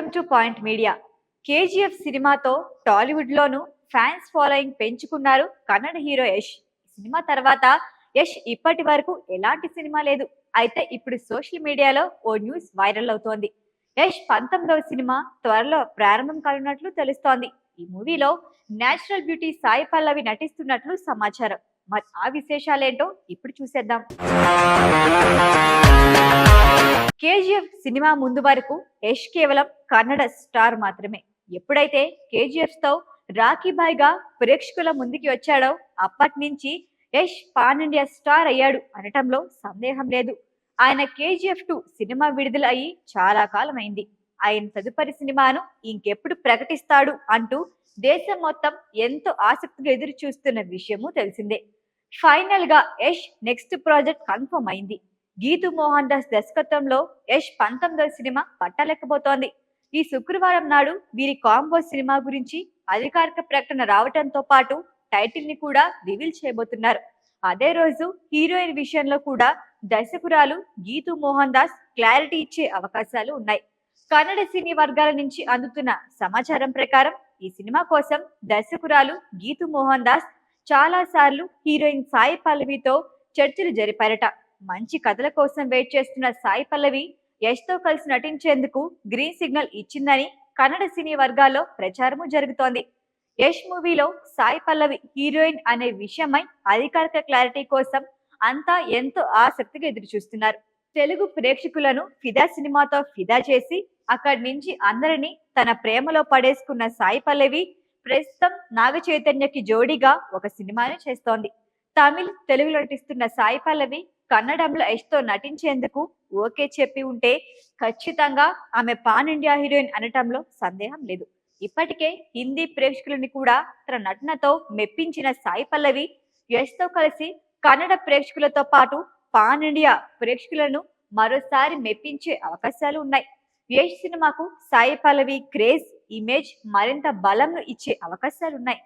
Welcome to point media. KGF సినిమాతో టాలీవుడ్ లోను fans following పెంచుకున్నారు Kannada hero Yash. Cinema తర్వాత యష్ ఇప్పటి వరకు ఎలాంటి సినిమా లేదు. అయితే ఇప్పుడు సోషల్ మీడియాలో ఓ న్యూస్ వైరల్ అవుతోంది. యష్ 19వ సినిమా త్వరలో ప్రారంభం కానున్నట్లు తెలుస్తోంది. ఈ మూవీలో నేచురల్ బ్యూటీ సాయి పల్లవి నటిస్తున్నట్లు సమాచారం. మరి ఆ విశేషాలేంటో ఇప్పుడు చూసేద్దాం. కేజీఎఫ్ సినిమా ముందు వరకు యష్ కేవలం కన్నడ స్టార్ మాత్రమే. ఎప్పుడైతే కేజీఎఫ్ తో రాఖీ భాయ్ గా ప్రేక్షకుల ముందుకి వచ్చాడో అప్పటి నుంచి యష్ పాన్ ఇండియా స్టార్ అయ్యాడు అనటంలో సందేహం లేదు. ఆయన కేజీఎఫ్ 2 సినిమా విడుదల అయ్యి చాలా కాలం అయింది. ఆయన తదుపరి సినిమాను ఇంకెప్పుడు ప్రకటిస్తాడు అంటూ దేశం మొత్తం ఎంతో ఆసక్తిగా ఎదురు చూస్తున్న విషయము తెలిసిందే. ఫైనల్ గా యష్ నెక్స్ట్ ప్రాజెక్ట్ కన్ఫర్మ్ అయింది. గీతూ మోహన్ దాస్ దర్శకత్వంలో యష్ 19వ సినిమా పట్టాలెక్కబోతోంది. ఈ శుక్రవారం నాడు వీరి కాంబో సినిమా గురించి అధికారిక ప్రకటన రావడంతో పాటు టైటిల్ ని కూడా రివీల్ చేయబోతున్నారు. అదే రోజు హీరోయిన్ విషయంలో కూడా దర్శకురాలు గీతూ మోహన్ దాస్ క్లారిటీ ఇచ్చే అవకాశాలు ఉన్నాయి. కన్నడ సినీ వర్గాల నుంచి అందుతున్న సమాచారం ప్రకారం ఈ సినిమా కోసం దర్శకురాలు గీతూ మోహన్ దాస్ చాలా సార్లు హీరోయిన్ సాయి పల్లవితో చర్చలు జరిపారట. మంచి కథల కోసం వెయిట్ చేస్తున్న సాయి పల్లవి యష్ తో కలిసి నటించేందుకు గ్రీన్ సిగ్నల్ ఇచ్చిందని కన్నడ సినీ వర్గాల్లో ప్రచారము జరుగుతోంది. యష్ మూవీలో సాయి పల్లవి హీరోయిన్ అనే విషయమై అధికారిక క్లారిటీ కోసం అంతా ఎంతో ఆసక్తిగా ఎదురు చూస్తున్నారు. తెలుగు ప్రేక్షకులను ఫిదా సినిమాతో ఫిదా చేసి అక్కడి నుంచి అందరినీ తన ప్రేమలో పడేసుకున్న సాయి పల్లవి ప్రస్తుతం నాగ చైతన్యకి జోడీగా ఒక సినిమాని చేస్తోంది. తమిళ్, తెలుగులో నటిస్తున్న సాయి పల్లవి కన్నడంలో యష్ తో నటించేందుకు ఓకే చెప్పి ఉంటే ఖచ్చితంగా ఆమె పాన్ ఇండియా హీరోయిన్ అనటంలో సందేహం లేదు. ఇప్పటికే హిందీ ప్రేక్షకులని కూడా తన నటనతో మెప్పించిన సాయి పల్లవి యష్ తో కలిసి కన్నడ ప్రేక్షకులతో పాటు పాన్ ఇండియా ప్రేక్షకులను మరోసారి మెప్పించే అవకాశాలు ఉన్నాయి. యష్ సినిమాకు సాయి పల్లవి క్రేజ్, ఇమేజ్ మరింత బలంను ఇచ్చే అవకాశాలున్నాయి.